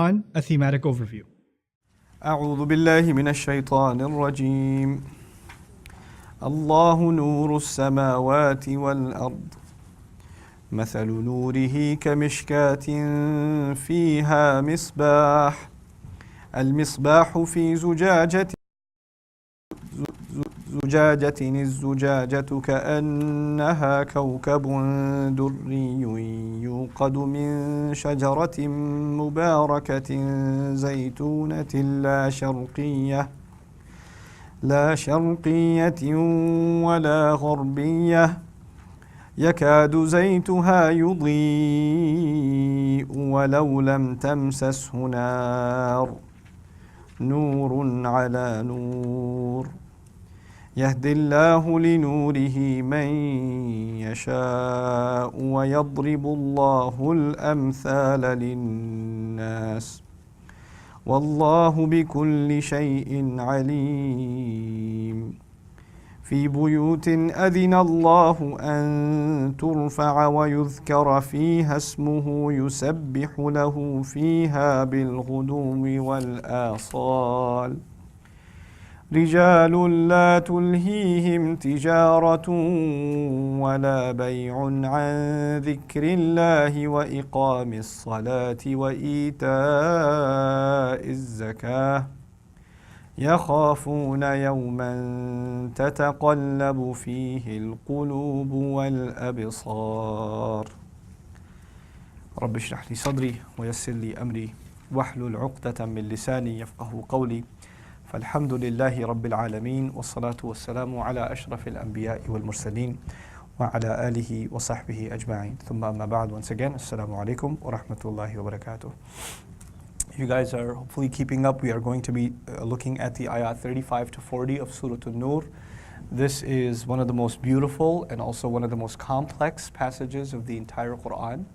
Quran, a thematic overview. أعوذ بالله من الشيطان الرجيم الله نور السماوات والأرض مثل نوره كمشكاة فيها مصباح المصباح في الزجاجة كأنها كوكب دري يوقد من شجرة مباركة زيتونة لا شرقية ولا غربية يكاد زيتها يضيء ولو لم تمسسه نار نور على نور يهدي الله لنوره من يشاء ويضرب الله الأمثال للناس والله بكل شيء عليم في بيوت أذن الله أن ترفع ويذكر فيها اسمه يسبح له فيها بالغدو والآصال رجال لا تلهيهم تجارة ولا بيع عن ذكر الله وإقام الصلاة وإيتاء الزكاة يخافون يوما تتقلب فيه القلوب والأبصار رب اشرح لي صدري ويسر لي أمري واحلل عقدة من لساني يفقه قولي فالحمد لله رب العالمين والصلاة والسلام على أشرف الأنبياء والمرسلين وعلى آله وصحبه أجمعين ثم أما بعد. Once again, Assalamu alaikum wa rahmatullahi wa barakatuh. You guys are hopefully keeping up. We are going to be looking at the ayat 35 to 40 of Surah An-Nur. This is one of the most beautiful and also one of the most complex passages of the entire Quran.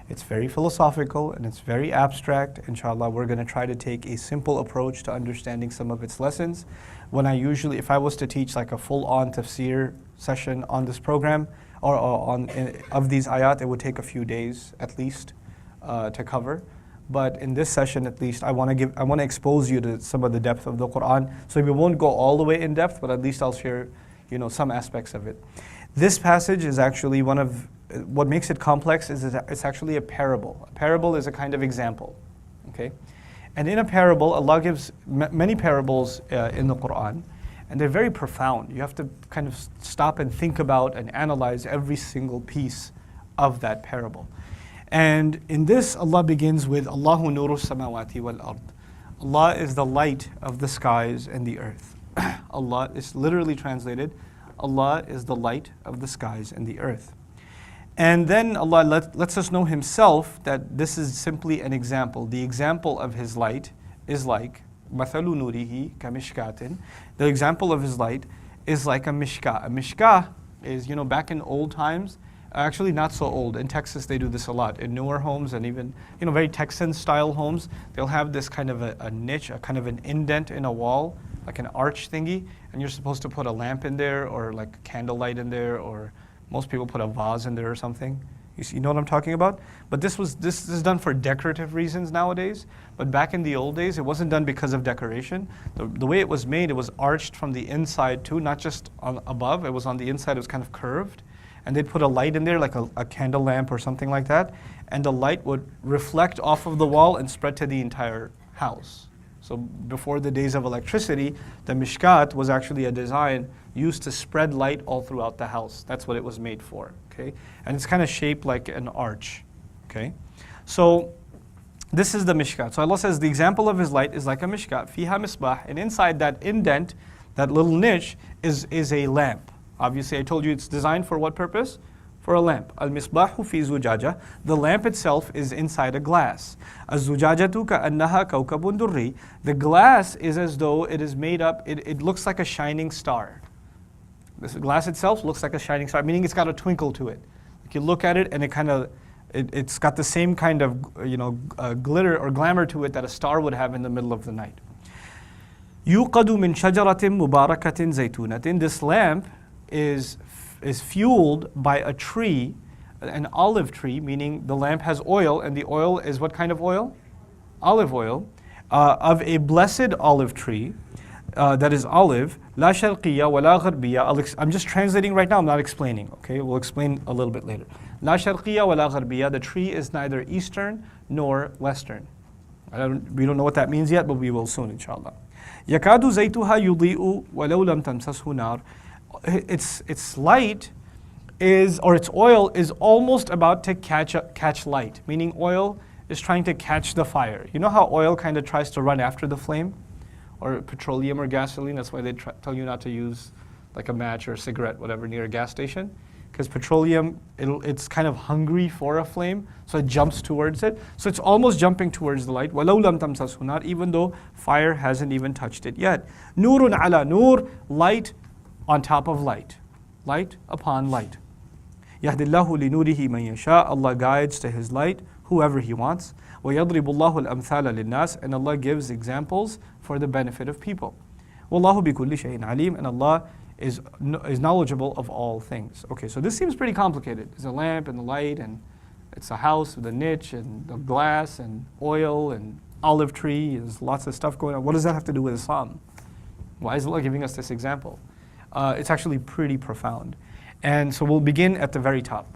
It's very philosophical and it's very abstract. Inshallah, we're going to try to take a simple approach to understanding some of its lessons. If I was to teach like a full-on tafsir session on this program or of these ayat, it would take a few days at least to cover. But in this session, at least, I want to expose you to some of the depth of the Quran. So we won't go all the way in depth, but at least I'll share, some aspects of it. This passage is actually what makes it complex is it's actually a parable. A parable is a kind of example, okay? And in a parable, Allah gives many parables in the Quran, and they're very profound. You have to kind of stop and think about and analyze every single piece of that parable. And in this, Allah begins with Allahu nuru samawati wal ard. Allah is the light of the skies and the earth. Allah is literally translated, Allah is the light of the skies and the earth. And then Allah lets us know Himself that this is simply an example. The example of His light is like مَثَلُ نُورِهِ كَمِشْكَاتٍ. The example of His light is like a mishkah. A mishkah is, back in old times, actually not so old. In Texas they do this a lot. In newer homes and even, very Texan style homes, they'll have this kind of a niche, a kind of an indent in a wall, like an arch thingy, and you're supposed to put a lamp in there or like a candlelight in there, or most people put a vase in there or something. You know what I'm talking about? But this is done for decorative reasons nowadays. But back in the old days, it wasn't done because of decoration. The way it was made, it was arched from the inside too, not just above. It was on the inside, it was kind of curved. And they'd put a light in there, like a candle lamp or something like that. And the light would reflect off of the wall and spread to the entire house. So before the days of electricity, the mishkat was actually a design used to spread light all throughout the house. That's what it was made for, okay? And it's kind of shaped like an arch, okay? So this is the mishkat. So Allah says the example of His light is like a mishkat, fiha misbah, and inside that indent, that little niche, is a lamp. Obviously, I told you it's designed for what purpose? For a lamp. Al-misbahu fi zujaja. The lamp itself is inside a glass. Az-zujajatu ka'annaha kawkabun durri. The glass is as though it is made up, it looks like a shining star. This glass itself looks like a shining star, meaning it's got a twinkle to it. Like you look at it and it's got the same kind of glitter or glamour to it that a star would have in the middle of the night. Yuqadu min shajaratin mubarakatin zaytunatin. This lamp is fueled by a tree, an olive tree, meaning the lamp has oil, and the oil is what kind of oil? olive oil of a blessed olive tree that is olive, لا شرقية ولا غربية. I'm just translating right now, I'm not explaining, okay? We'll explain a little bit later. لا شرقية ولا غربية, the tree is neither eastern nor western. We don't know what that means yet, but we will soon, inshallah. يكاد زيتها يضيء ولو لم تمسسه نار. Its light is, or its oil is almost about to catch light, meaning oil is trying to catch the fire. You know how oil kind of tries to run after the flame? Or petroleum or gasoline, that's why they tell you not to use like a match or a cigarette, whatever, near a gas station. Because petroleum, it's kind of hungry for a flame, so it jumps towards it. So it's almost jumping towards the light. وَلَوْ لَمْ تَمْسَسْهُ نَارٌ, even though fire hasn't even touched it yet. نُورٌ عَلَى نُور, light on top of light. Light upon light. يَهْدِ اللَّهُ لِنُورِهِ مَنْ يَشَاءُ, Allah guides to His light whoever He wants. وَيَضْرِبُ اللَّهُ الْأَمْثَالَ لِلنَّاسِ, and Allah gives examples for the benefit of people. وَاللَّهُ بِكُلِّ شَيْءٍ عَلِيمٌ, and Allah is knowledgeable of all things. Okay, so this seems pretty complicated. There's a lamp and the light, and it's a house with a niche and the glass and oil and olive tree. There's lots of stuff going on. What does that have to do with Islam? Why is Allah giving us this example? It's actually pretty profound. And so we'll begin at the very top.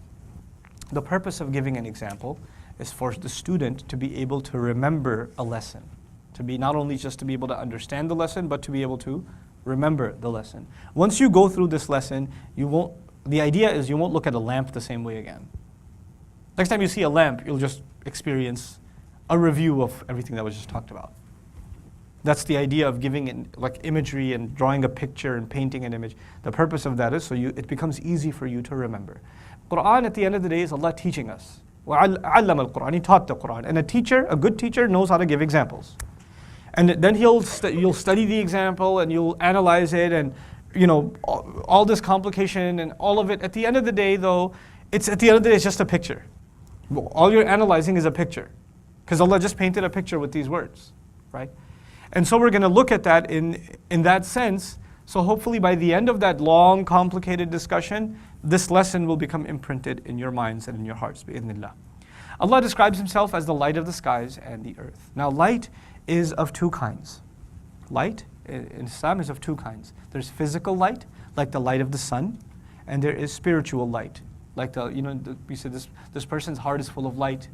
The purpose of giving an example is for the student to be able to remember a lesson. To be not only just to be able to understand the lesson, but to be able to remember the lesson. Once you go through this lesson, the idea is you won't look at a lamp the same way again. Next time you see a lamp, you'll just experience a review of everything that was just talked about. That's the idea of giving it like imagery and drawing a picture and painting an image. The purpose of that is so it becomes easy for you to remember. Quran at the end of the day is Allah teaching us. وَعَلَّمَ الْقُرْآنِ, He taught the Quran. And a good teacher knows how to give examples. And then you'll study the example and you'll analyze it, and all this complication and all of it. At the end of the day though, it's just a picture. All you're analyzing is a picture. Because Allah just painted a picture with these words, right? And so we're going to look at that in that sense. So hopefully by the end of that long, complicated discussion, this lesson will become imprinted in your minds and in your hearts, bi'idhnillah. Allah describes Himself as the light of the skies and the earth. Now light is of two kinds. Light in Islam is of two kinds. There's physical light, like the light of the sun, and there is spiritual light, like we said this person's heart is full of light,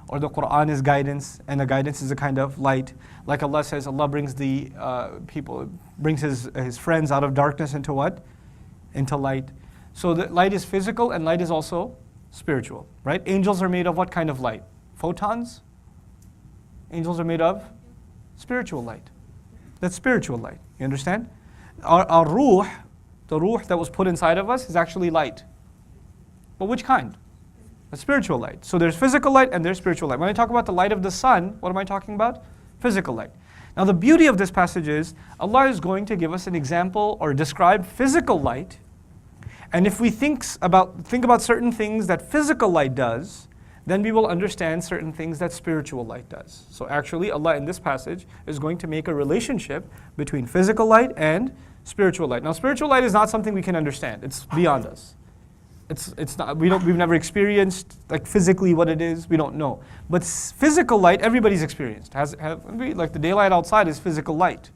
or the Quran is guidance, and the guidance is a kind of light. Like Allah says, Allah brings brings His friends out of darkness into what? Into light. So the light is physical and light is also spiritual, right? Angels are made of what kind of light? Photons? Angels are made of spiritual light. That's spiritual light. You understand? Our ruh, the ruh that was put inside of us, is actually light. But which kind? A spiritual light. So there's physical light and there's spiritual light. When I talk about the light of the sun, what am I talking about? Physical light. Now the beauty of this passage is Allah is going to give us an example or describe physical light. And if we think about certain things that physical light does, then we will understand certain things that spiritual light does. So actually, Allah in this passage is going to make a relationship between physical light and spiritual light. Now, spiritual light is not something we can understand. It's beyond us. It's not. We've never experienced like physically what it is. We don't know. But physical light, everybody's experienced. Like the daylight outside is physical light.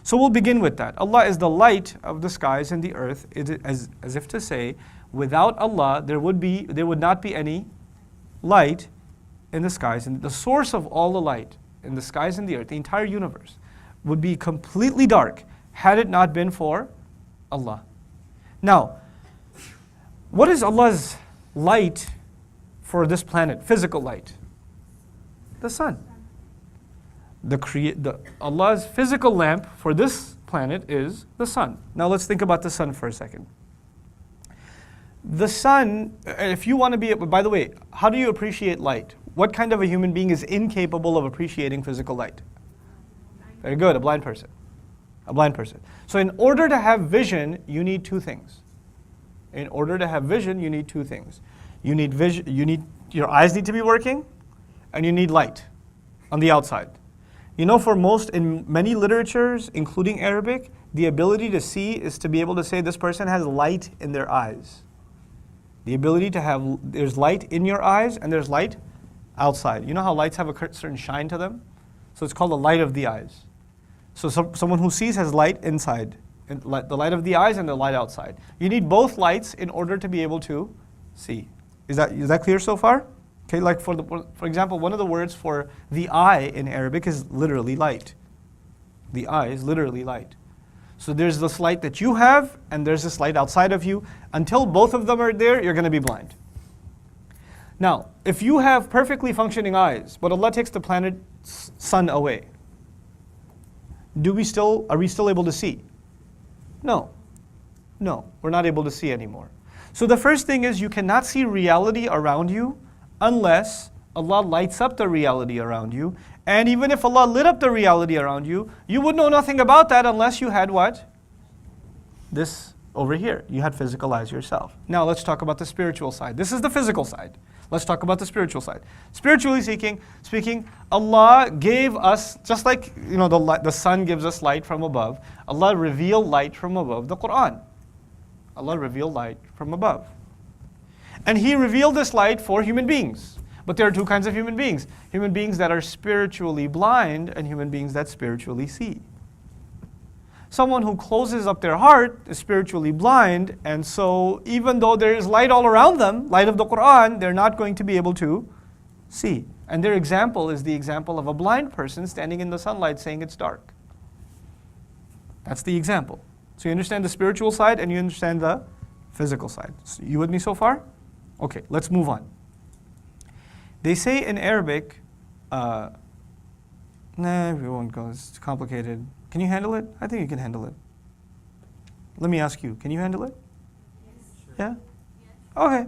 So we'll begin with that. Allah is the light of the skies and the earth, as if to say, without Allah, there would not be any light in the skies. And the source of all the light in the skies and the earth, the entire universe, would be completely dark had it not been for Allah. Now, what is Allah's light for this planet, physical light? The sun. Allah's physical lamp for this planet is the sun. Now let's think about the sun for a second. The sun, if you want to be, by the way, how do you appreciate light? What kind of a human being is incapable of appreciating physical light? Very good, a blind person. A blind person. So in order to have vision, you need two things. In order to have vision, you need two things. You need vision, your eyes need to be working, and you need light on the outside. In many literatures, including Arabic, the ability to see is to be able to say this person has light in their eyes. The ability to have, there's light in your eyes and there's light outside. You know how lights have a certain shine to them? So it's called the light of the eyes. So someone who sees has light inside, the light of the eyes and the light outside. You need both lights in order to be able to see. Is that clear so far? Okay, like for example, one of the words for the eye in Arabic is literally light. The eye is literally light. So there's this light that you have, and there's this light outside of you. Until both of them are there, you're going to be blind. Now, if you have perfectly functioning eyes, but Allah takes the planet sun away, are we still able to see? No. No, we're not able to see anymore. So the first thing is you cannot see reality around you unless Allah lights up the reality around you. And even if Allah lit up the reality around you, you would know nothing about that unless you had what? This over here. You had physical eyes yourself. Now let's talk about the spiritual side. This is the physical side. Let's talk about the spiritual side. Spiritually speaking, Allah gave us, just like the sun gives us light from above, Allah revealed light from above the Quran. Allah revealed light from above. And He revealed this light for human beings. But there are two kinds of human beings. Human beings that are spiritually blind and human beings that spiritually see. Someone who closes up their heart is spiritually blind, and so even though there is light all around them, light of the Quran, they're not going to be able to see. And their example is the example of a blind person standing in the sunlight saying it's dark. That's the example. So you understand the spiritual side and you understand the physical side. So you with me so far? Okay, let's move on. They say in Arabic, everyone goes, it's complicated. Can you handle it? I think you can handle it. Let me ask you, can you handle it? Yes. Yeah? Yes. Okay,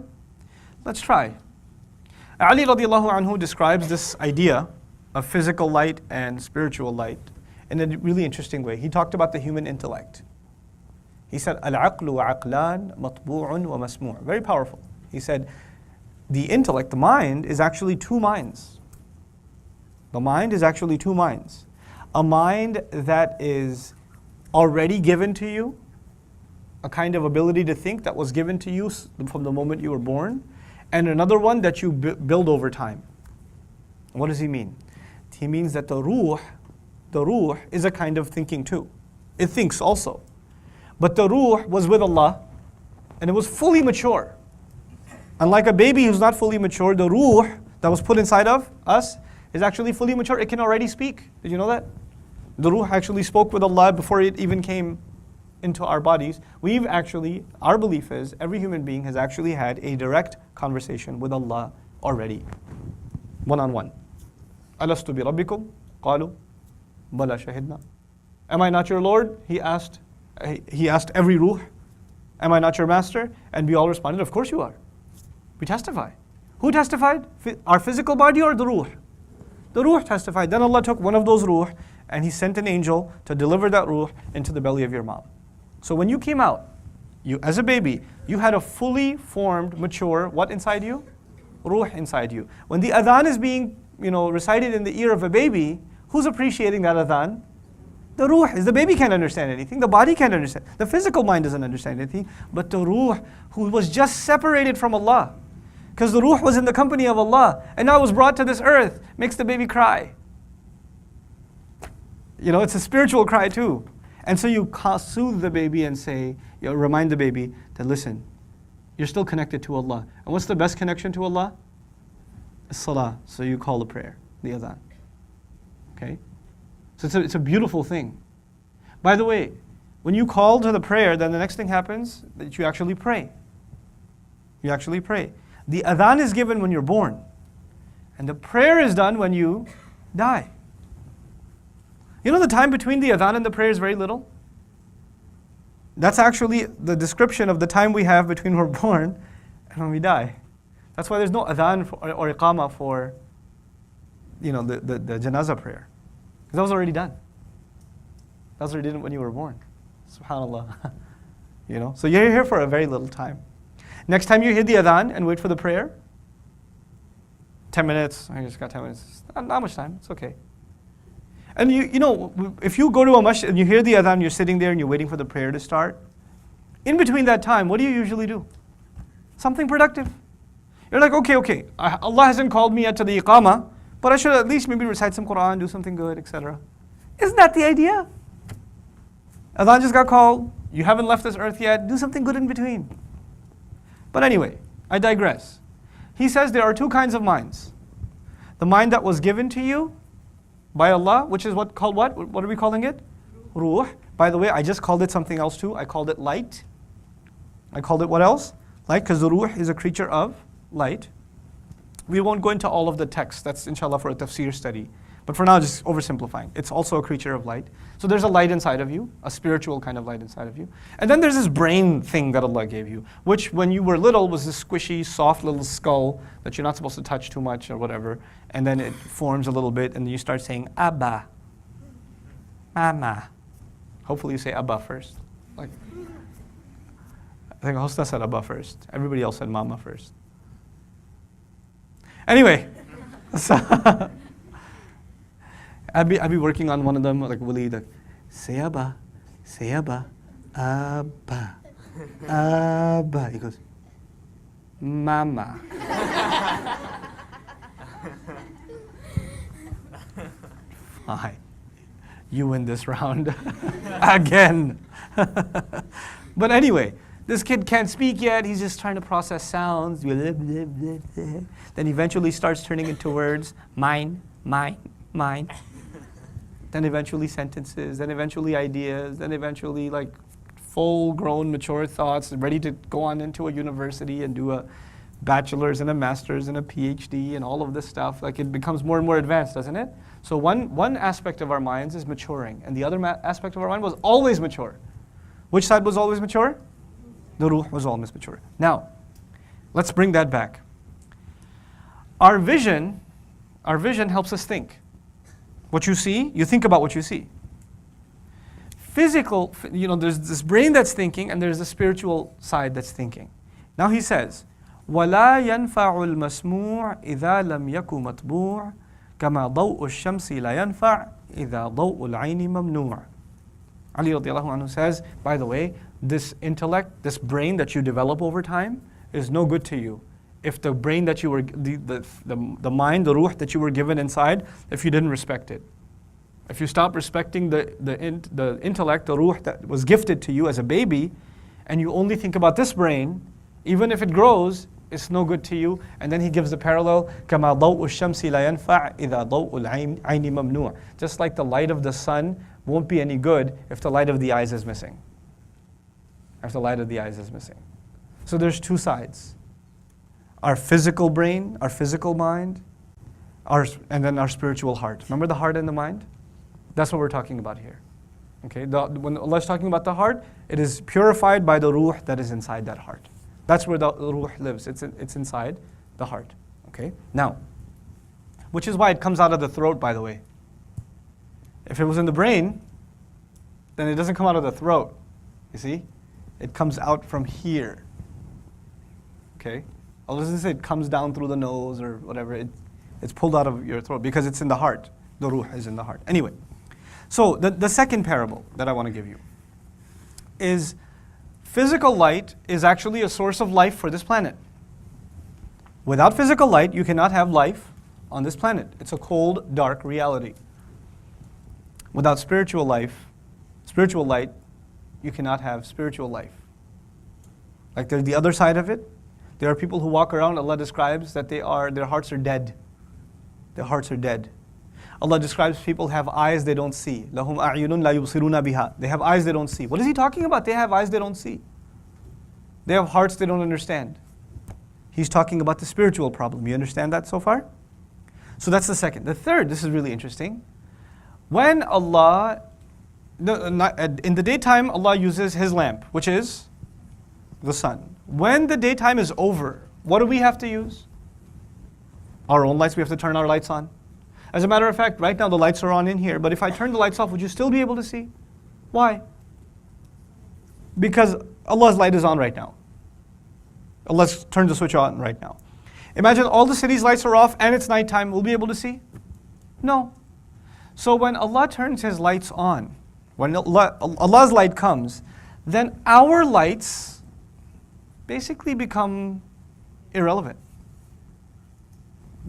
let's try. Ali radiallahu anhu describes this idea of physical light and spiritual light in a really interesting way. He talked about the human intellect. He said, Al-aqlu aqlan matbu'un wa masmu'. Very powerful. He said, the intellect, the mind, is actually two minds. The mind is actually two minds. A mind that is already given to you, a kind of ability to think that was given to you from the moment you were born, and another one that you build over time. What does he mean? He means that the ruh is a kind of thinking too. It thinks also. But the ruh was with Allah, and it was fully mature. Unlike a baby who's not fully mature, the ruh that was put inside of us is actually fully mature. It can already speak. Did you know that? The ruh actually spoke with Allah before it even came into our bodies. Our belief is every human being has actually had a direct conversation with Allah already. One-on-one. Alastu bi rabbikum? Qalu, bala shahidna. Am I not your Lord? He asked every ruh. Am I not your master? And we all responded, of course you are. We testify. Who testified? Our physical body or the ruh? The ruh testified. Then Allah took one of those ruh and He sent an angel to deliver that ruh into the belly of your mom. So when you came out, you as a baby, you had a fully formed, mature, what inside you? Ruh inside you. When the adhan is being recited in the ear of a baby, who's appreciating that adhan? The ruh is. The baby can't understand anything. The body can't understand. The physical mind doesn't understand anything. But the ruh, who was just separated from Allah, because the ruh was in the company of Allah, and now it was brought to this earth, makes the baby cry. It's a spiritual cry too. And so you soothe the baby and say, remind the baby that listen, you're still connected to Allah. And what's the best connection to Allah? Salah. So you call the prayer, the adhan. Okay? So it's a beautiful thing. By the way, when you call to the prayer, then the next thing happens that you actually pray. You actually pray. The adhan is given when you're born. And the prayer is done when you die. The time between the adhan and the prayer is very little. That's actually the description of the time we have between we're born and when we die. That's why there's no adhan or iqamah for the janazah prayer. Because that was already done. That was already done when you were born. SubhanAllah. So you're here for a very little time. Next time you hear the adhan and wait for the prayer, 10 minutes, I just got 10 minutes. Not much time, it's okay. And if you go to a masjid and you hear the adhan, you're sitting there and you're waiting for the prayer to start, in between that time, what do you usually do? Something productive. You're like, okay, Allah hasn't called me yet to the iqamah, but I should at least maybe recite some Quran, do something good, etc. Isn't that the idea? Adhan just got called, you haven't left this earth yet, do something good in between. But anyway, I digress. He says there are two kinds of minds. The mind that was given to you by Allah, which is called what? What are we calling it? Ruh. By the way, I just called it something else too. I called it light. I called it what else? Light, because the ruh is a creature of light. We won't go into all of the text. That's inshallah for a tafsir study. But for now, just oversimplifying. It's also a creature of light. So there's a light inside of you, a spiritual kind of light inside of you. And then there's this brain thing that Allah gave you, which when you were little was this squishy, soft little skull that you're not supposed to touch too much or whatever. And then it forms a little bit and then you start saying, Abba, Mama. Hopefully you say Abba first. Like, I think Hosna said Abba first. Everybody else said Mama first. Anyway, so I'd be working on one of them, like Wali, like, say Abba, Abba, Abba. He goes, Mama. Fine. You win this round again. But anyway, this kid can't speak yet. He's just trying to process sounds. Then eventually starts turning into words. Mine. Then eventually sentences. Then eventually ideas. Then eventually like full-grown, mature thoughts, ready to go on into a university and do a bachelor's and a master's and a PhD and all of this stuff. Like it becomes more and more advanced, doesn't it? So one aspect of our minds is maturing, and the other aspect of our mind was always mature. Which side was always mature? The ruh was always mature. Now, let's bring that back. Our vision helps us think. What you see, you think about what you see. Physical, there's this brain that's thinking, and there's the spiritual side that's thinking. Now he says, وَلَا يَنْفَعُ الْمَسْمُوعِ إِذَا لَمْ يَكُ مَطْبُوعٍ كَمَا ضَوْءُ الشَّمْسِ لَا يَنْفَعْ إِذَا ضَوْءُ الْعَيْنِ مَمْنُوعٍ. Ali radiallahu anhu says, by the way, this intellect, this brain that you develop over time is no good to you. If the brain that you were, the mind, the ruh that you were given inside, if you didn't respect it. If you stop respecting the intellect, the ruh that was gifted to you as a baby, and you only think about this brain, even if it grows, it's no good to you. And then he gives the parallel, كَمَا ضَوْءُ الشَّمْسِ لَا يَنْفَعْ إِذَا ضَوْءُ الْعَيْنِ مَمْنُوعٍ. Just like the light of the sun won't be any good if the light of the eyes is missing. If the light of the eyes is missing. So there's two sides. Our physical brain, our physical mind, and then our spiritual heart. Remember the heart and the mind? That's what we're talking about here. Okay, when Allah is talking about the heart, it is purified by the ruh that is inside that heart. That's where the ruh lives. It's inside the heart. Okay? Now, which is why it comes out of the throat, by the way. If it was in the brain, then it doesn't come out of the throat. You see? It comes out from here. Okay? Allah doesn't say it comes down through the nose or whatever. It's pulled out of your throat because it's in the heart. The ruh is in the heart. Anyway, so the second parable that I want to give you is physical light is actually a source of life for this planet. Without physical light, you cannot have life on this planet. It's a cold, dark reality. Without spiritual light, you cannot have spiritual life. Like there's the other side of it. There are people who walk around, Allah describes that their hearts are dead. Their hearts are dead. Allah describes people have eyes they don't see. لَهُمْ أَعْيُنٌ لَا يُبْصِرُونَ بِهَا. They have eyes they don't see. What is he talking about? They have eyes they don't see. They have hearts they don't understand. He's talking about the spiritual problem. You understand that so far? So that's the second. The third, this is really interesting. When Allah, in the daytime, Allah uses His lamp, which is the sun. When the daytime is over, what do we have to use? Our own lights. We have to turn our lights on. As a matter of fact, right now the lights are on in here, but if I turn the lights off, would you still be able to see? Why? Because Allah's light is on right now. Let's turn the switch on right now. Imagine all the city's lights are off and it's nighttime, we'll be able to see? No. So when Allah turns His lights on, when Allah's light comes, then our lights basically become irrelevant.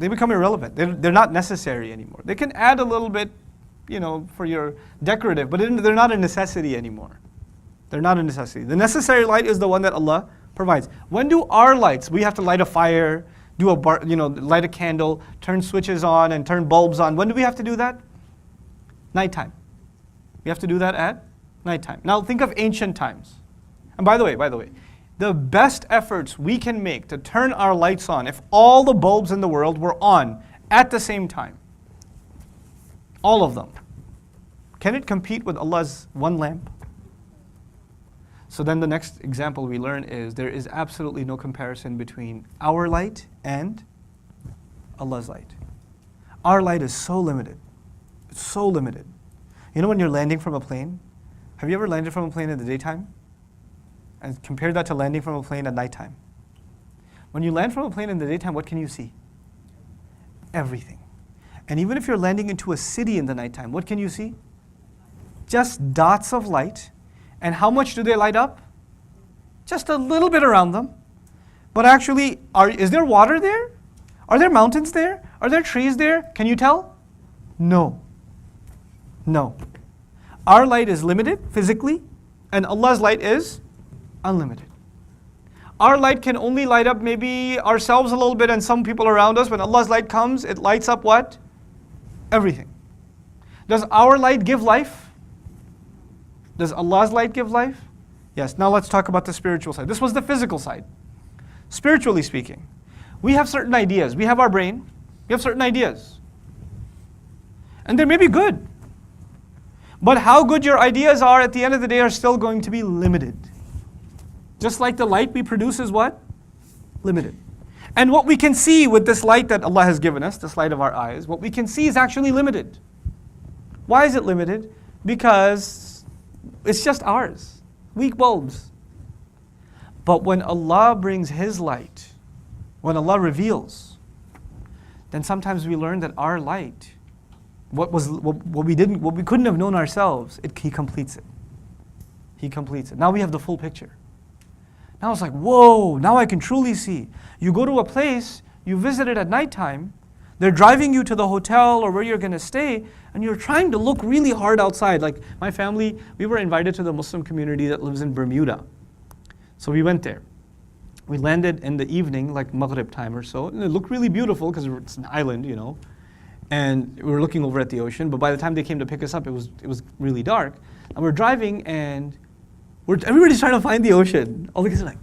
They become irrelevant. They're not necessary anymore. They can add a little bit, for your decorative, but they're not a necessity anymore. They're not a necessity. The necessary light is the one that Allah provides. When do our lights, we have to light a fire, light a candle, turn switches on and turn bulbs on. When do we have to do that? Nighttime. We have to do that at nighttime. Now think of ancient times. And by the way, the best efforts we can make to turn our lights on, if all the bulbs in the world were on at the same time, all of them, can it compete with Allah's one lamp? So then the next example we learn is there is absolutely no comparison between our light and Allah's light. Our light is so limited. It's so limited. You know when you're landing from a plane? Have you ever landed from a plane in the daytime? And compare that to landing from a plane at nighttime. When you land from a plane in the daytime, what can you see? Everything. And even if you're landing into a city in the nighttime, what can you see? Just dots of light. And how much do they light up? Just a little bit around them. But actually, is there water there? Are there mountains there? Are there trees there? Can you tell? No. No. Our light is limited physically, and Allah's light is unlimited. Our light can only light up maybe ourselves a little bit and some people around us. When Allah's light comes, it lights up what? Everything. Does our light give life? Does Allah's light give life? Yes. Now let's talk about the spiritual side. This was the physical side. Spiritually speaking, we have certain ideas. We have our brain. We have certain ideas. And they may be good. But how good your ideas are at the end of the day are still going to be limited. Just like the light we produce is what? Limited. And what we can see with this light that Allah has given us, this light of our eyes, what we can see is actually limited. Why is it limited? Because it's just ours. Weak bulbs. But when Allah brings His light, when Allah reveals, then sometimes we learn that our light, what we couldn't have known ourselves, He completes it. He completes it. Now we have the full picture. Now it's like, whoa, now I can truly see. You go to a place, you visit it at nighttime, they're driving you to the hotel or where you're going to stay, and you're trying to look really hard outside. Like my family, we were invited to the Muslim community that lives in Bermuda. So we went there. We landed in the evening, like Maghrib time or so, and it looked really beautiful because it's an island, and we were looking over at the ocean, but by the time they came to pick us up, it was really dark. And we're driving, and everybody's trying to find the ocean. All the kids are like,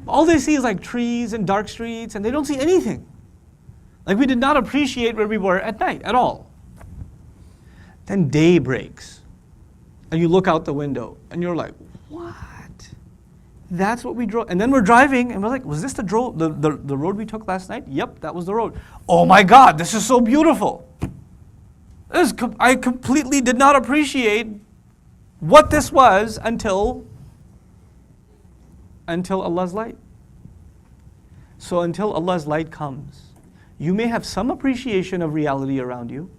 all they see is like trees and dark streets, and they don't see anything. Like we did not appreciate where we were at night at all. Then day breaks, and you look out the window, and you're like, what? That's what we drove. And then we're driving, and we're like, was this the road we took last night? Yep, that was the road. Oh my God, this is so beautiful. I completely did not appreciate what this was until Allah's light. So until Allah's light comes, you may have some appreciation of reality around you,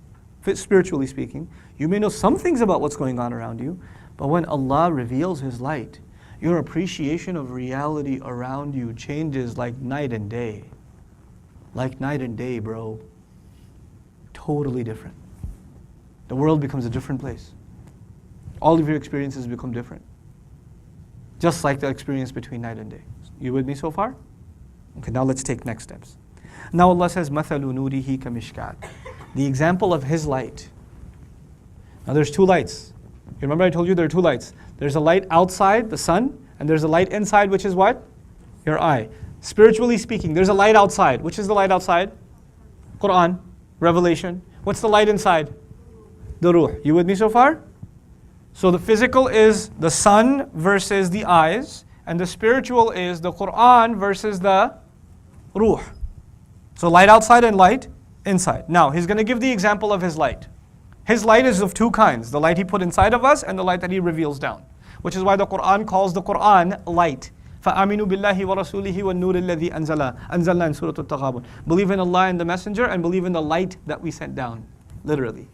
spiritually speaking. You may know some things about what's going on around you, but when Allah reveals His light, your appreciation of reality around you changes like night and day. Like night and day, bro. Totally different. The world becomes a different place. All of your experiences become different. Just like the experience between night and day. You with me so far? Okay, now let's take next steps. Now Allah says, مَثَلُ نُورِهِ كَمِشْكَاتٍ. The example of His light. Now there's two lights. You remember I told you there are two lights. There's a light outside, the sun, and there's a light inside, which is what? Your eye. Spiritually speaking, there's a light outside. Which is the light outside? Quran, Revelation. What's the light inside? The ruh. You with me so far? So the physical is the sun versus the eyes, and the spiritual is the Quran versus the ruh. So light outside and light inside. Now, He's going to give the example of His light. His light is of two kinds, the light He put inside of us and the light that He reveals down. Which is why the Quran calls the Quran light. فَآمِنُوا بِاللَّهِ وَرَسُولِهِ وَالنُّورِ الَّذِي أَنزَلْنَا in Surah Al-Taghabun. Believe in Allah and the Messenger, and believe in the light that we sent down. Literally.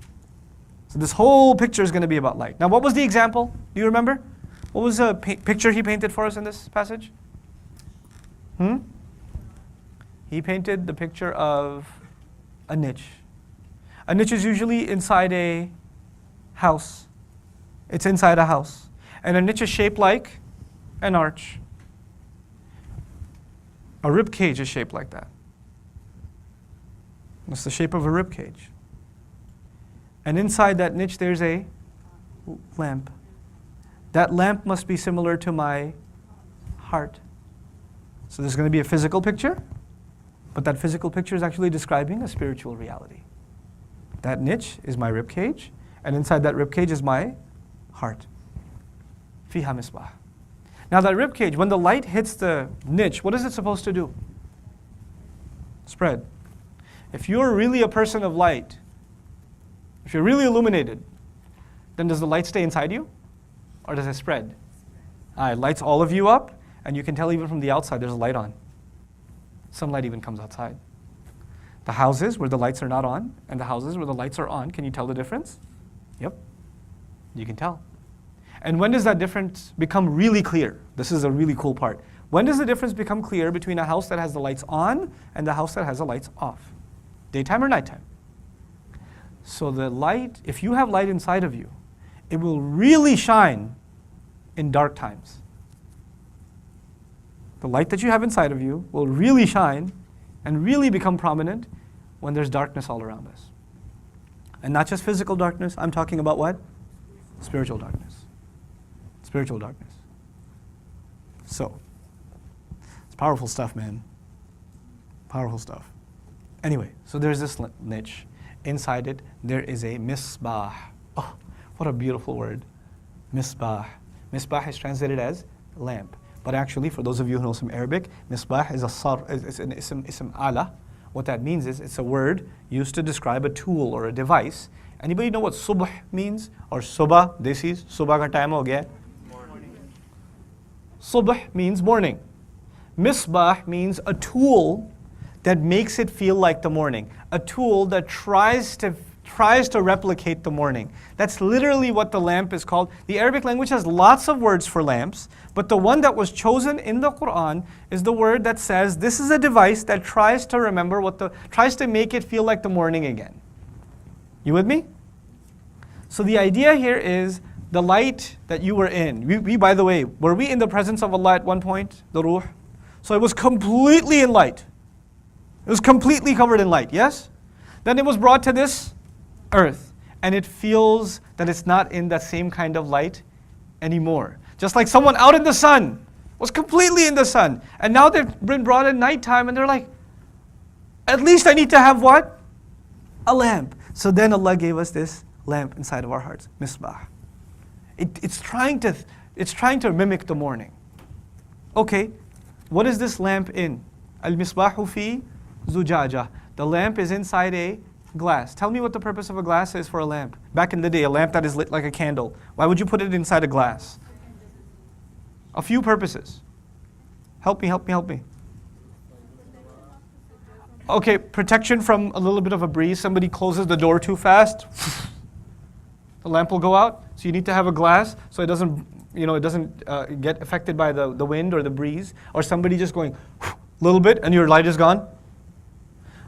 So this whole picture is going to be about light. Now what was the example? Do you remember? What was the picture He painted for us in this passage? He painted the picture of a niche. A niche is usually inside a house. It's inside a house. And a niche is shaped like an arch. A rib cage is shaped like that. It's the shape of a rib cage. And inside that niche there's a lamp. That lamp must be similar to my heart. So there's going to be a physical picture, but that physical picture is actually describing a spiritual reality. That niche is my rib cage, and inside that rib cage is my heart. Fiha misbah. Now that rib cage, when the light hits the niche, what is it supposed to do? Spread. If you're really a person of light, if you're really illuminated, then does the light stay inside you? Or does it spread? It lights all of you up, and you can tell even from the outside there's a light on. Some light even comes outside. The houses where the lights are not on, and the houses where the lights are on, can you tell the difference? Yep, you can tell. And when does that difference become really clear? This is a really cool part. When does the difference become clear between a house that has the lights on and the house that has the lights off? Daytime or nighttime? So the light, if you have light inside of you, it will really shine in dark times. The light that you have inside of you will really shine and really become prominent when there's darkness all around us. And not just physical darkness, I'm talking about what? Spiritual darkness. Spiritual darkness. So, it's powerful stuff, man. Powerful stuff. Anyway, so there's this niche. Inside it, there is a misbah. Oh, what a beautiful word. Misbah. Misbah is translated as lamp. But actually, for those of you who know some Arabic, misbah is an ism ala. What that means is it's a word used to describe a tool or a device. Anybody know what subh means? Or subah, this is, subah ka time ho gaya. Morning. Subh means morning. Misbah means a tool that makes it feel like the morning. A tool that tries to replicate the morning. That's literally what the lamp is called. The Arabic language has lots of words for lamps, but the one that was chosen in the Quran is the word that says this is a device that tries to make it feel like the morning again. You with me? So the idea here is the light that you were in. We, by the way, were we in the presence of Allah at one point, the ruh? So it was completely in light. It was completely covered in light, yes? Then it was brought to this earth, and it feels that it's not in that same kind of light anymore. Just like someone out in the sun was completely in the sun, and now they've been brought at nighttime, and they're like, at least I need to have what? A lamp. So then Allah gave us this lamp inside of our hearts, misbah. It's trying to mimic the morning. Okay, what is this lamp in? Al-misbahu fi zujaja. The lamp is inside a glass. Tell me what the purpose of a glass is for a lamp. Back in the day, a lamp that is lit like a candle. Why would you put it inside a glass? A few purposes. Help me. Okay, protection from a little bit of a breeze. Somebody closes the door too fast, the lamp will go out. So you need to have a glass so it doesn't get affected by the wind or the breeze. Or somebody just going a little bit and your light is gone.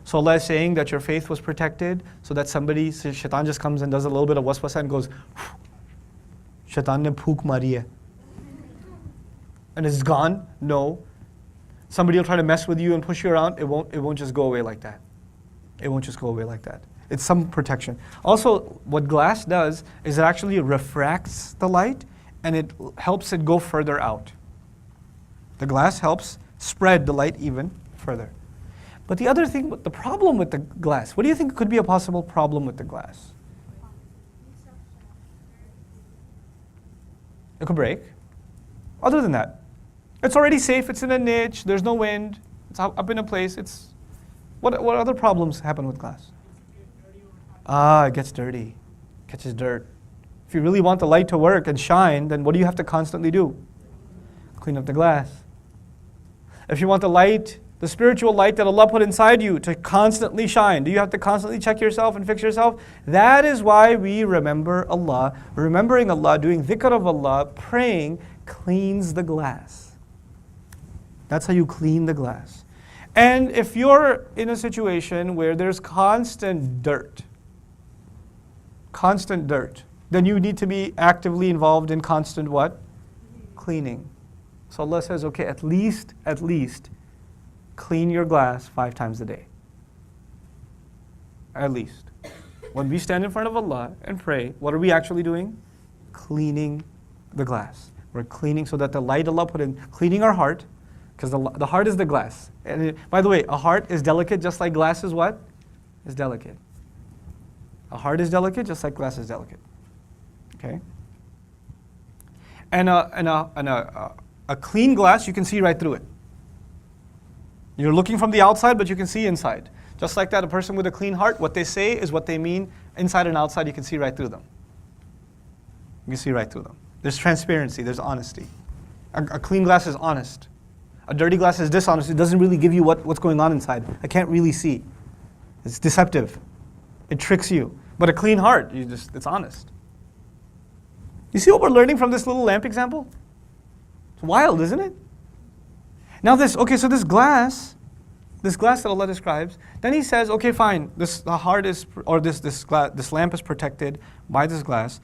So Allah is saying that your faith was protected so that shaitan just comes and does a little bit of waswasa and goes, shaitan ne phook mari hai. And it's gone? No. Somebody will try to mess with you and push you around. It won't just go away like that. It won't just go away like that. It's some protection. Also, what glass does is it actually refracts the light and it helps it go further out. The glass helps spread the light even further. But the other thing, the problem with the glass, what do you think could be a possible problem with the glass? It could break. Other than that, it's already safe, it's in a niche, there's no wind, it's up in a place. What other problems happen with glass? It gets dirty, catches dirt. If you really want the light to work and shine, then what do you have to constantly do? Clean up the glass. If you want the light, the spiritual light that Allah put inside you to constantly shine, do you have to constantly check yourself and fix yourself? That is why we remember Allah. Remembering Allah, doing dhikr of Allah, praying, cleans the glass. That's how you clean the glass. And if you're in a situation where there's constant dirt, then you need to be actively involved in constant what? Cleaning. So Allah says, okay, at least, clean your glass 5 times a day. At least. When we stand in front of Allah and pray, what are we actually doing? Cleaning the glass. We're cleaning so that the light Allah put in, cleaning our heart, because the heart is the glass. And by the way, a heart is delicate just like glass is what? Is delicate. A heart is delicate just like glass is delicate. Okay? And a clean glass, you can see right through it. You're looking from the outside, but you can see inside. Just like that, a person with a clean heart, what they say is what they mean. Inside and outside, you can see right through them. You can see right through them. There's transparency, there's honesty. A clean glass is honest. A dirty glass is dishonest. It doesn't really give you what's going on inside. I can't really see. It's deceptive. It tricks you. But a clean heart, it's honest. You see what we're learning from this little lamp example? It's wild, isn't it? Now so this glass that Allah describes, then He says, okay, fine, this lamp is protected by this glass.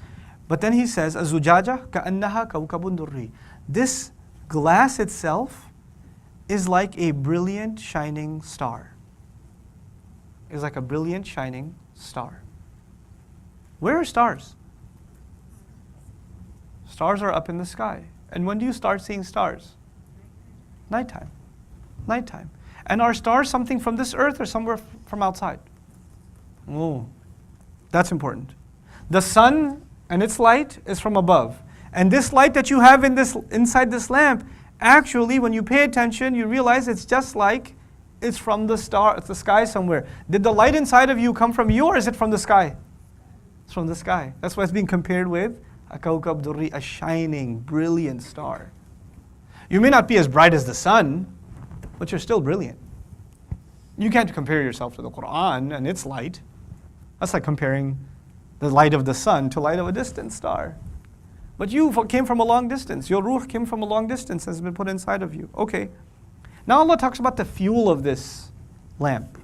But then He says, "Az-zujaja ka'annaha kawkabun durri." This glass itself is like a brilliant shining star. Is like a brilliant shining star. Where are stars? Stars are up in the sky. And when do you start seeing stars? Nighttime. Nighttime. And are stars something from this earth or somewhere from outside? Oh, that's important. The sun and its light is from above. And this light that you have inside this lamp, actually, when you pay attention, you realize it's just like it's from the sky somewhere. Did the light inside of you come from you, or is it from the sky? It's from the sky. That's why it's being compared with a kawkab durri, a shining, brilliant star. You may not be as bright as the sun, but you're still brilliant. You can't compare yourself to the Quran and its light. That's like comparing the light of the sun to light of a distant star. But you came from a long distance. Your ruh came from a long distance, has been put inside of you. Okay. Now Allah talks about the fuel of this lamp.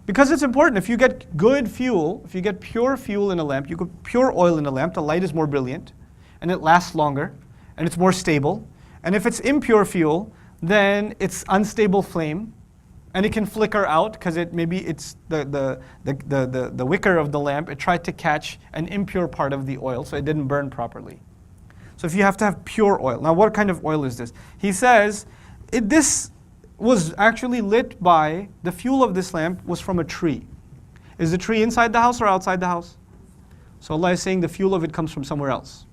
Because it's important, if you get good fuel, if you get pure fuel in a lamp, you get pure oil in a lamp, the light is more brilliant, and it lasts longer, and it's more stable. And if it's impure fuel, then it's unstable flame, and it can flicker out because maybe it's the wicker of the lamp. It tried to catch an impure part of the oil, so it didn't burn properly. So if you have to have pure oil. Now what kind of oil is this? He says, this was actually lit by, the fuel of this lamp was from a tree. Is the tree inside the house or outside the house? So Allah is saying the fuel of it comes from somewhere else.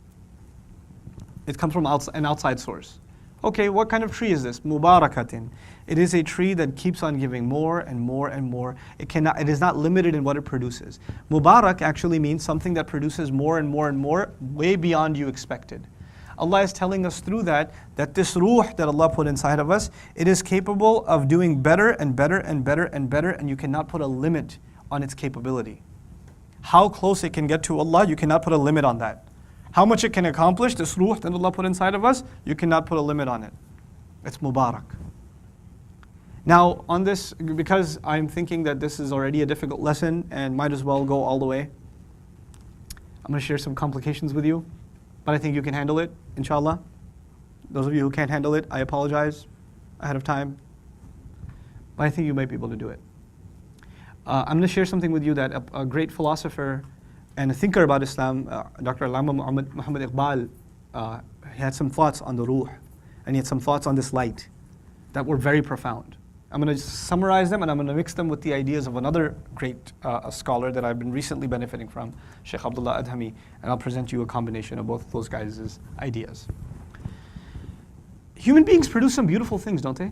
It comes from an outside source. Okay, what kind of tree is this? Mubarakatin. It is a tree that keeps on giving more and more and more. It is not limited in what it produces. Mubarak actually means something that produces more and more and more, way beyond you expected. Allah is telling us through that this ruh that Allah put inside of us, it is capable of doing better and better and better and better, and you cannot put a limit on its capability. How close it can get to Allah, you cannot put a limit on that. How much it can accomplish, this ruh that Allah put inside of us, you cannot put a limit on it. It's Mubarak. Now, on this, because I'm thinking that this is already a difficult lesson and might as well go all the way, I'm going to share some complications with you, but I think you can handle it, inshallah. Those of you who can't handle it, I apologize ahead of time, but I think you might be able to do it. I'm going to share something with you that a great philosopher and a thinker about Islam, Dr. Allama Muhammad Iqbal, he had some thoughts on the ruh, and he had some thoughts on this light that were very profound. I'm going to summarize them, and I'm going to mix them with the ideas of another great scholar that I've been recently benefiting from, Sheikh Abdullah Adhami, and I'll present you a combination of both of those guys' ideas. Human beings produce some beautiful things, don't they?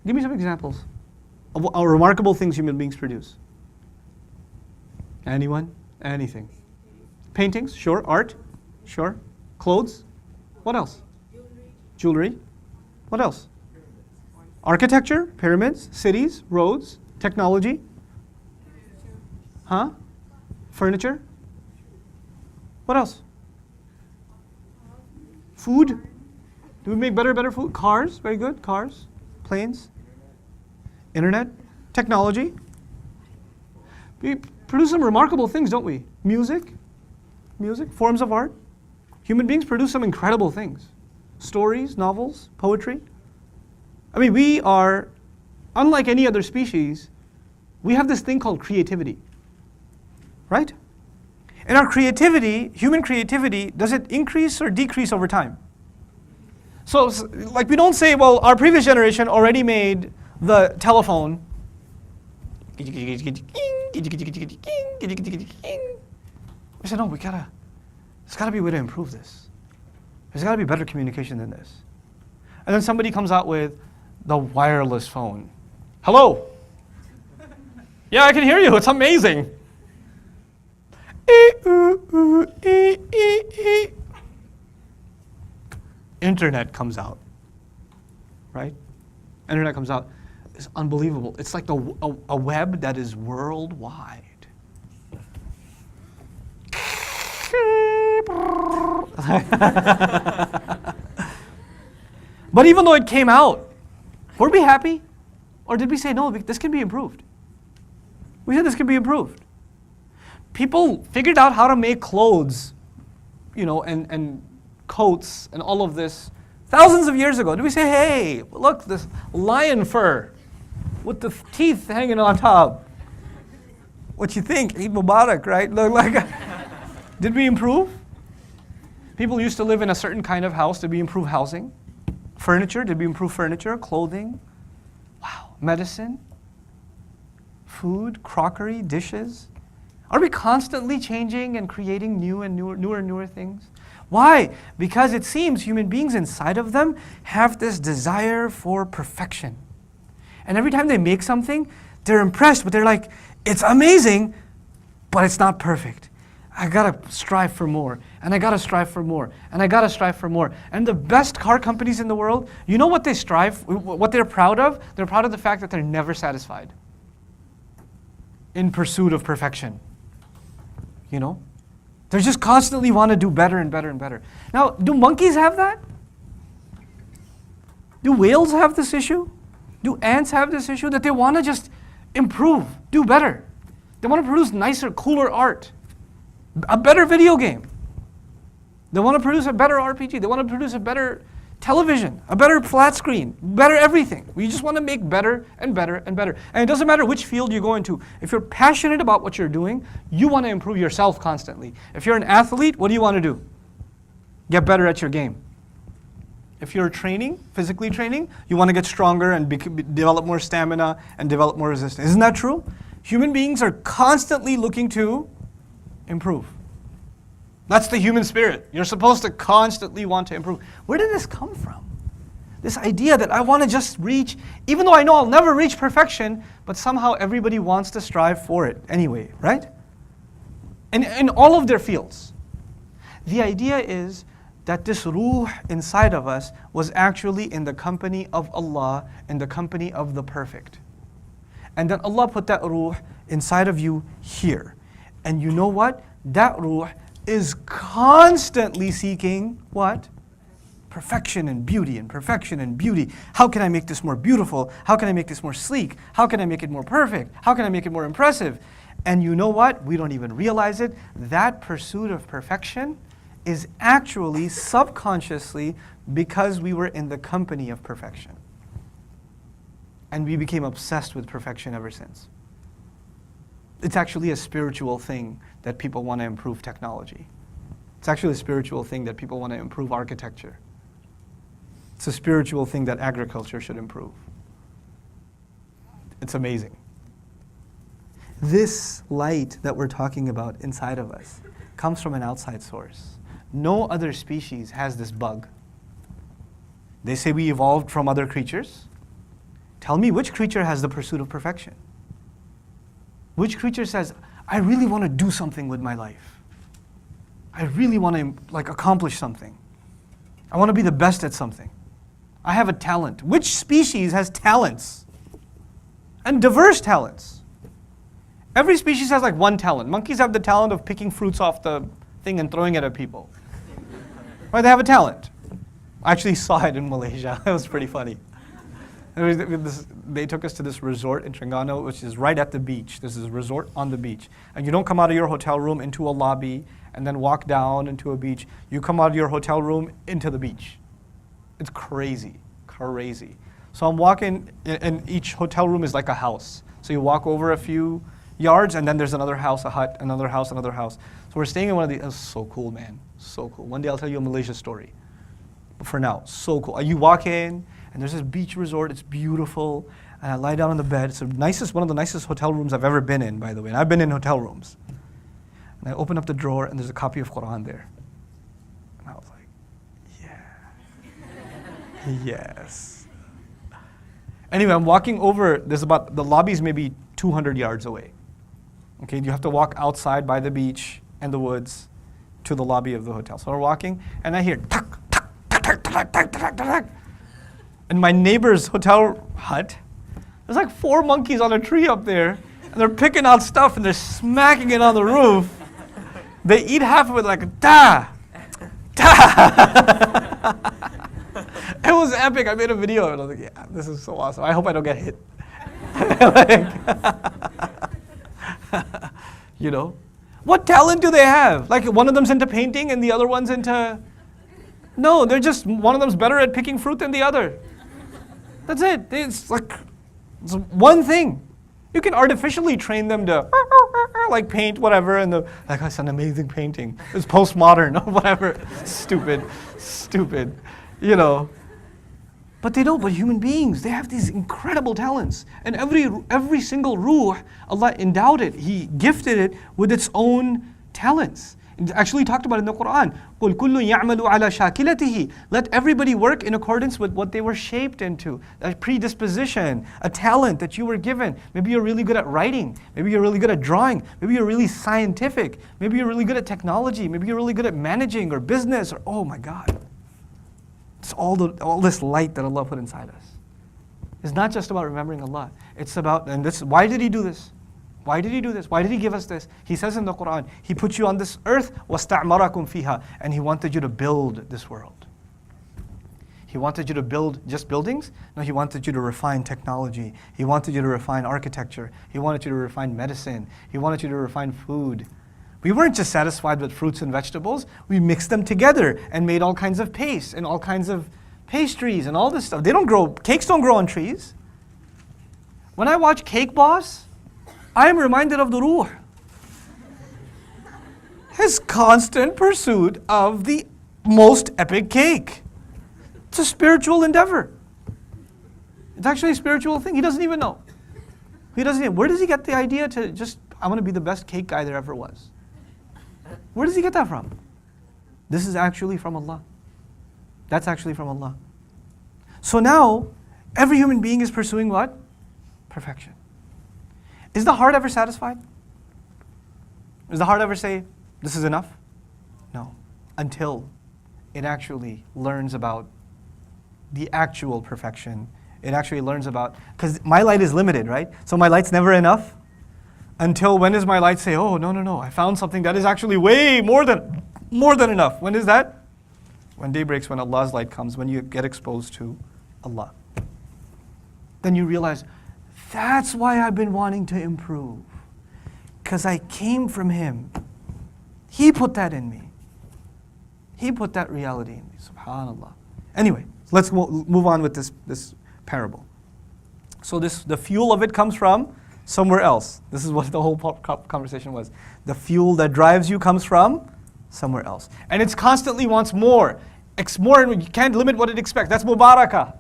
Give me some examples of remarkable things human beings produce. Anyone? Anything? Paintings? Sure. Art? Sure. Clothes? What else? Jewelry. What else? Architecture? Pyramids? Cities? Roads? Technology? Huh? Furniture? What else? Food? Do we make better food? Cars? Very good. Cars? Planes? Internet, technology. We produce some remarkable things, don't we? Music, forms of art. Human beings produce some incredible things. Stories, novels, poetry. I mean, we are, unlike any other species, we have this thing called creativity, right? And our creativity, human creativity, does it increase or decrease over time? So, like, we don't say, well, our previous generation already made the telephone. We said, no, there's gotta be a way to improve this. There's gotta be better communication than this. And then somebody comes out with the wireless phone. Hello? Yeah, I can hear you, it's amazing. Internet comes out, right? Internet comes out. It's unbelievable. It's like a web that is worldwide. But even though it came out, were we happy? Or did we say, no, this can be improved? We said this can be improved. People figured out how to make clothes, and coats and all of this thousands of years ago. Did we say, hey, look, this lion fur with the teeth hanging on top? What you think? Eid Mubarak, right? Look like. Did we improve? People used to live in a certain kind of house. Did we improve housing? Furniture? Did we improve furniture? Clothing? Wow. Medicine? Food? Crockery? Dishes? Are we constantly changing and creating new and newer things? Why? Because it seems human beings inside of them have this desire for perfection. And every time they make something, they're impressed, but they're like, it's amazing, but it's not perfect. I gotta strive for more, and I gotta strive for more, and I gotta strive for more. And the best car companies in the world, you know what they strive, what they're proud of? They're proud of the fact that they're never satisfied in pursuit of perfection. They just constantly want to do better and better and better. Now, do monkeys have that? Do whales have this issue? Do ants have this issue that they want to just improve, do better? They want to produce nicer, cooler art, a better video game. They want to produce a better RPG. They want to produce a better television, a better flat screen, better everything. We just want to make better and better and better. And it doesn't matter which field you go into. If you're passionate about what you're doing, you want to improve yourself constantly. If you're an athlete, what do you want to do? Get better at your game. If you're physically training, you want to get stronger and develop more stamina and develop more resistance. Isn't that true? Human beings are constantly looking to improve. That's the human spirit. You're supposed to constantly want to improve. Where did this come from? This idea that I want to just reach, even though I know I'll never reach perfection, but somehow everybody wants to strive for it anyway, right? And in all of their fields. The idea is that this ruh inside of us was actually in the company of Allah, in the company of the perfect. And then Allah put that ruh inside of you here. And you know what? That ruh is constantly seeking what? Perfection and beauty and perfection and beauty. How can I make this more beautiful? How can I make this more sleek? How can I make it more perfect? How can I make it more impressive? And you know what? We don't even realize it. That pursuit of perfection is actually subconsciously because we were in the company of perfection. And we became obsessed with perfection ever since. It's actually a spiritual thing that people want to improve technology. It's actually a spiritual thing that people want to improve architecture. It's a spiritual thing that agriculture should improve. It's amazing. This light that we're talking about inside of us comes from an outside source. No other species has this bug. They say we evolved from other creatures. Tell me which creature has the pursuit of perfection? Which creature says, I really want to do something with my life. I really want to accomplish something. I want to be the best at something. I have a talent. Which species has talents? And diverse talents. Every species has one talent. Monkeys have the talent of picking fruits off the thing and throwing it at people. Right? They have a talent. I actually saw it in Malaysia. It was pretty funny. They took us to this resort in Terengganu, which is right at the beach. This is a resort on the beach. And you don't come out of your hotel room into a lobby and then walk down into a beach. You come out of your hotel room into the beach. It's crazy, crazy. So I'm walking, and each hotel room is like a house. So you walk over a few yards, and then there's another house, a hut, another house, another house. So we're staying in one of these. It was so cool, man. So cool. One day I'll tell you a Malaysia story. But for now, so cool. You walk in, and there's this beach resort. It's beautiful. And I lie down on the bed. It's one of the nicest hotel rooms I've ever been in, by the way. And I've been in hotel rooms. And I open up the drawer, and there's a copy of Quran there. And I was like, yeah. Yes. Anyway, I'm walking over. The lobby's maybe 200 yards away. Okay, you have to walk outside by the beach and the woods to the lobby of the hotel. So we're walking, and I hear tuck, tuck, tuck, tuck, tuck, tuck, tuck, tuck. And my neighbor's hotel hut, there's like 4 monkeys on a tree up there, and they're picking out stuff and they're smacking it on the roof. They eat half of it like da, da. It was epic. I made a video of it. I was like, yeah, this is so awesome. I hope I don't get hit. You know, what talent do they have? Like one of them's into painting and the other one's into. No, they're just one of them's better at picking fruit than the other. That's it. It's one thing. You can artificially train them to like paint whatever, and like that's an amazing painting. It's postmodern or whatever. Stupid. You know. But they don't. But human beings, they have these incredible talents, and every single ruh, Allah endowed it. He gifted it with its own talents. It actually talked about it in the Quran. قُلْ كُلٌّ يَعْمَلُ عَلَى شَاكِلَتِهِ. Let everybody work in accordance with what they were shaped into. A predisposition, a talent that you were given. Maybe you're really good at writing. Maybe you're really good at drawing. Maybe you're really scientific. Maybe you're really good at technology. Maybe you're really good at managing or business. Or oh my God. It's all this light that Allah put inside us. It's not just about remembering Allah. It's about, and this, why did He do this? Why did He do this? Why did He give us this? He says in the Quran, He put you on this earth, وَاسْتَعْمَرَكُمْ فِيهَا, and He wanted you to build this world. He wanted you to build just buildings? No, He wanted you to refine technology. He wanted you to refine architecture. He wanted you to refine medicine. He wanted you to refine food. We weren't just satisfied with fruits and vegetables. We mixed them together and made all kinds of paste and all kinds of pastries and all this stuff. Cakes don't grow on trees. When I watch Cake Boss, I am reminded of the Ruh. His constant pursuit of the most epic cake. It's a spiritual endeavor. It's actually a spiritual thing. He doesn't even know. Where does he get the idea to just, I want to be the best cake guy there ever was? Where does he get that from? This is actually from Allah. That's actually from Allah. So now, every human being is pursuing what? Perfection. Is the heart ever satisfied? Does the heart ever say, this is enough? No. Until it actually learns about the actual perfection. It actually learns about, because my light is limited, right? So my light's never enough. Until when does my light say, oh, no, I found something that is actually way more than enough. When is that? When day breaks, when Allah's light comes, when you get exposed to Allah. Then you realize, that's why I've been wanting to improve. Because I came from Him. He put that in me. He put that reality in me. SubhanAllah. Anyway, let's move on with this parable. So the fuel of it comes from somewhere else. This is what the whole conversation was. The fuel that drives you comes from somewhere else. And it constantly wants more. You can't limit what it expects. That's mubarakah.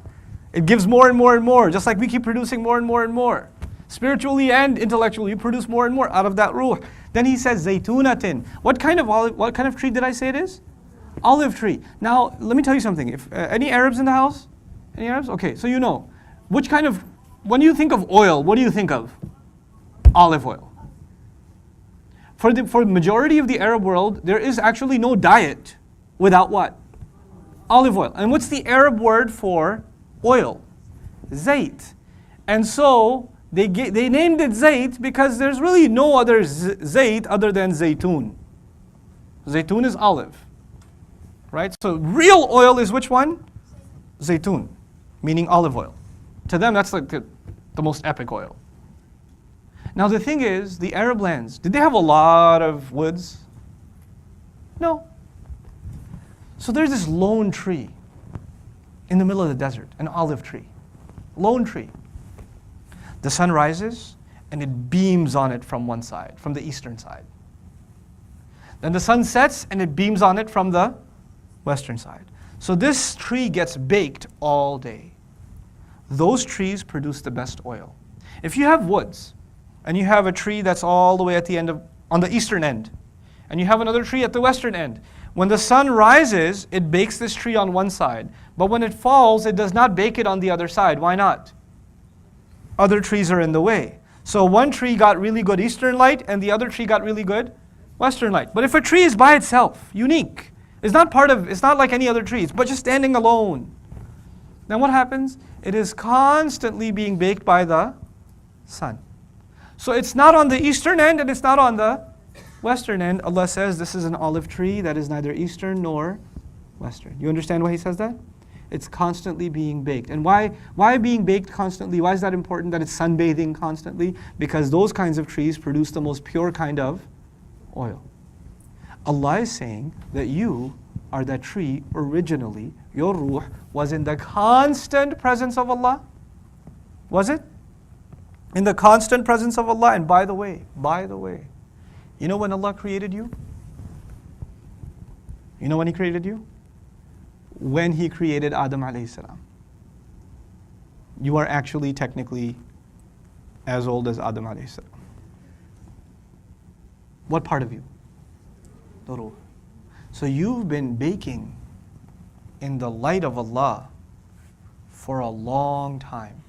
It gives more and more and more. Just like we keep producing more and more and more. Spiritually and intellectually, you produce more and more out of that ruh. Then he says, zaytunatin. What kind of tree did I say it is? Olive tree. Now, let me tell you something. If any Arabs in the house? Any Arabs? Okay, so you know. When you think of oil, what do you think of? Olive oil. For the majority of the Arab world, there is actually no diet without what? Olive oil. And what's the Arab word for oil? Zayt. And so they named it Zayt because there's really no other Zayt other than Zaytun. Zaytun is olive. Right? So real oil is which one? Zaytun, meaning olive oil. To them, that's like the most epic oil. Now the thing is, the Arab lands, did they have a lot of woods? No. So there's this lone tree in the middle of the desert, an olive tree. Lone tree. The sun rises and it beams on it from one side, from the eastern side. Then the sun sets and it beams on it from the western side. So this tree gets baked all day. Those trees produce the best oil. If you have woods, and you have a tree that's all the way at the end on the eastern end, and you have another tree at the western end, when the sun rises, it bakes this tree on one side. But when it falls, it does not bake it on the other side. Why not? Other trees are in the way. So one tree got really good eastern light, and the other tree got really good western light. But if a tree is by itself, unique, it's not like any other trees, but just standing alone, then what happens? It is constantly being baked by the sun. So it's not on the eastern end and it's not on the western end. Allah says this is an olive tree that is neither eastern nor western. You understand why He says that? It's constantly being baked. And why being baked constantly? Why is that important that it's sunbathing constantly? Because those kinds of trees produce the most pure kind of oil. Allah is saying that you are that tree originally. Your ruh was in the constant presence of Allah. Was it? In the constant presence of Allah. And by the way, you know when Allah created you? You know when He created you? When He created Adam alayhi salam. You are actually technically as old as Adam alayhi salam. What part of you? The ruh. So you've been baking in the light of Allah for a long time.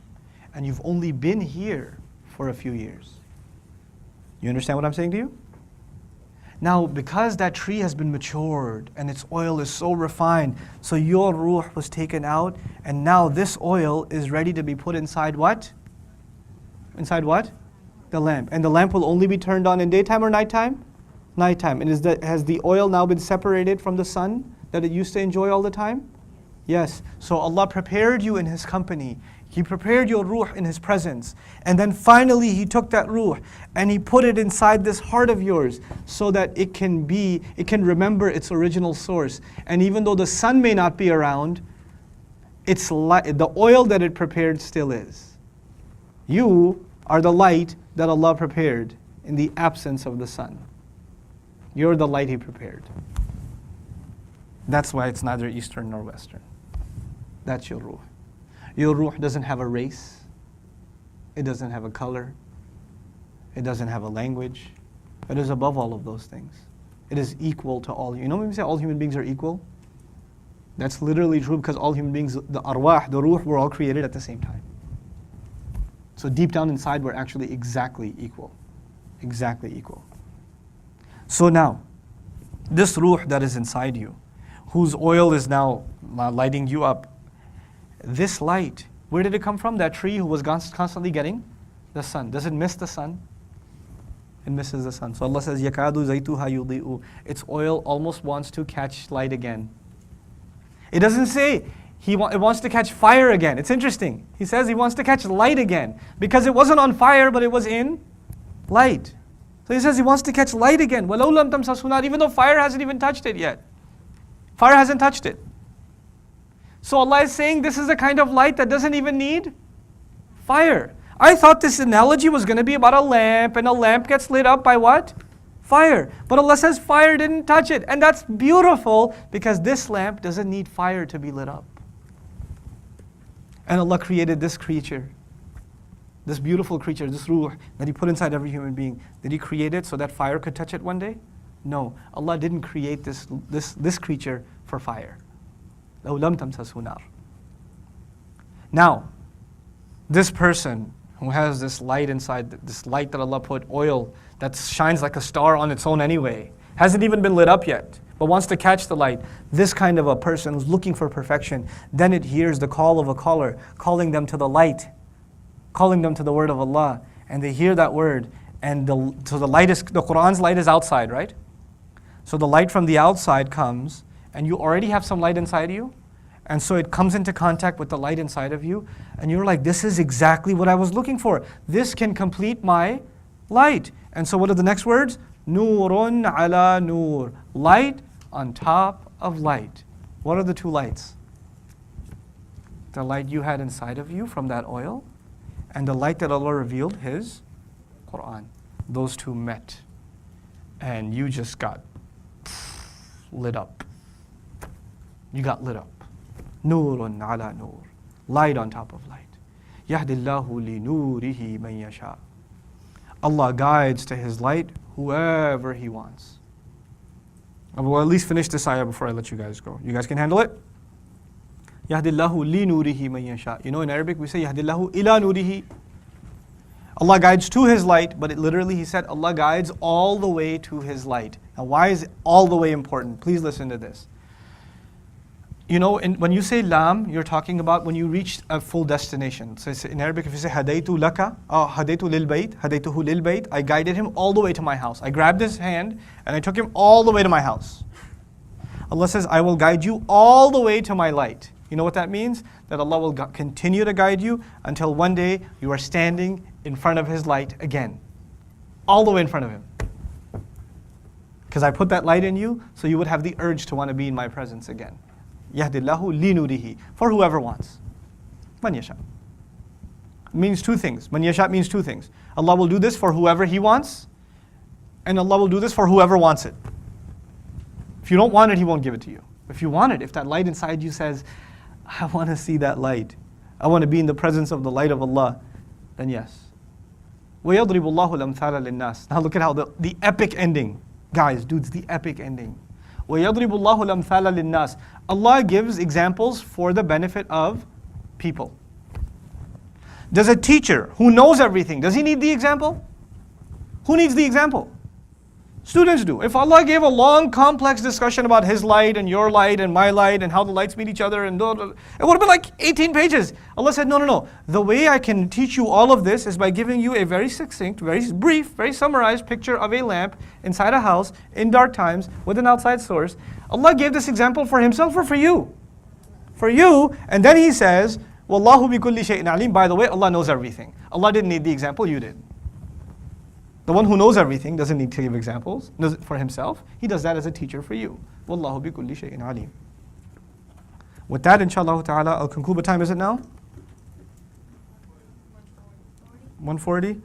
And you've only been here for a few years. You understand what I'm saying to you? Now, because that tree has been matured and its oil is so refined, so your ruh was taken out, and now this oil is ready to be put inside what? Inside what? The lamp. And the lamp will only be turned on in daytime or nighttime? Nighttime. And has the oil now been separated from the sun that it used to enjoy all the time? Yes. So Allah prepared you in His company. He prepared your ruh in His presence. And then finally He took that ruh and He put it inside this heart of yours so that it can remember its original source. And even though the sun may not be around, the oil that it prepared still is. You are the light that Allah prepared in the absence of the sun. You're the light He prepared. That's why it's neither Eastern nor Western. That's your ruh. Your ruh doesn't have a race. It doesn't have a color. It doesn't have a language. It is above all of those things. It is equal to all. You know when we say all human beings are equal? That's literally true because all human beings, the arwah, the ruh, were all created at the same time. So deep down inside, we're actually exactly equal. Exactly equal. So now, this ruh that is inside you, whose oil is now lighting you up, this light, where did it come from? That tree who was constantly getting the sun. Does it miss the sun? It misses the sun. So Allah says, يَكَادُ زَيْتُهَا يُضِيءُ. Its oil almost wants to catch light again. It doesn't say it wants to catch fire again. It's interesting. He says He wants to catch light again because it wasn't on fire, but it was in light. So He says He wants to catch light again. وَلَوْ لَمْ تَمْسَسْهُ نَارٌ. Even though fire hasn't even touched it yet. Fire hasn't touched it. So Allah is saying this is a kind of light that doesn't even need fire. I thought this analogy was going to be about a lamp, and a lamp gets lit up by what? Fire. But Allah says fire didn't touch it. And that's beautiful because this lamp doesn't need fire to be lit up. And Allah created this creature, this beautiful creature, this ruh that He put inside every human being. Did He create it so that fire could touch it one day? No. Allah didn't create this creature for fire. لَوْ لَمْ تَمْسَسْهُ نَارٌ. Now, this person who has this light inside, this light that Allah put, oil, that shines like a star on its own anyway, hasn't even been lit up yet, but wants to catch the light. This kind of a person who's looking for perfection, then it hears the call of a caller, calling them to the light, calling them to the word of Allah, and they hear that word, and the Quran's light is outside, right? So the light from the outside comes, and you already have some light inside you, And so it comes into contact with the light inside of you, and you're like, this is exactly what I was looking for. This can complete my light. And so what are the next words? Nurun ala nur. Light on top of light. What are the two lights? The light you had inside of you from that oil, and the light that Allah revealed, His Quran. Those two met. And you just got lit up. You got lit up. Nurun ala nur. Light on top of light. Yahdillahu li nurihi man yasha. Allah guides to His light whoever He wants. I will at least finish this ayah before I let you guys go. You guys can handle it? Yahdillahu li nurihi man yasha. You know, in Arabic we say Yahdillahu ila nurihi. Allah guides to His light, but it literally, He said, Allah guides all the way to His light. Now why is all the way important? Please listen to this. You know, when you say lam, you're talking about when you reach a full destination. So in Arabic, if you say hadaytu laka, or hadaytu lil bayt, hadaytuhu lil bayt, I guided him all the way to my house. I grabbed his hand and I took him all the way to my house. Allah says, I will guide you all the way to my light. You know what that means? That Allah will continue to guide you until one day you are standing in front of His light again. All the way in front of Him. Because I put that light in you, so you would have the urge to want to be in my presence again. Yahdillahu li nurihi. For whoever wants. Man yasha. Means two things. Man yasha means two things. Allah will do this for whoever He wants, and Allah will do this for whoever wants it. If you don't want it, He won't give it to you. If you want it, if that light inside you says, I want to see that light, I want to be in the presence of the light of Allah, then yes. وَيَضْرِبُ اللَّهُ الْأَمْثَالَ لِلنَّاسِ. Now look at how the epic ending. Guys, dudes, the epic ending. وَيَضْرِبُ اللَّهُ الْأَمْثَالَ لِلنَّاسِ. Allah gives examples for the benefit of people. Does a teacher who knows everything, does he need the example? Who needs the example? Students do. If Allah gave a long, complex discussion about His light and your light and my light and how the lights meet each other, and it would have been like 18 pages. Allah said, no. The way I can teach you all of this is by giving you a very succinct, very brief, very summarized picture of a lamp inside a house in dark times with an outside source. Allah gave this example for Himself or for you? For you. And then He says, Wallahu bi kulli shay'in alim. By the way, Allah knows everything. Allah didn't need the example, you did. The one who knows everything doesn't need to give examples, knows it for himself. He does that as a teacher for you. Wallahu bi kulli shay'in alim. With that, inshallah ta'ala, I'll conclude. What time is it now? 1:40?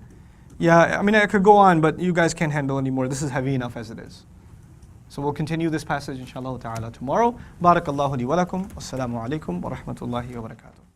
Yeah, I mean, I could go on, but you guys can't handle anymore. This is heavy enough as it is. So we'll continue this passage, inshallah ta'ala, tomorrow. Barakallahu li wa lakum. Wassalamu alaikum wa rahmatullahi wa barakatuh.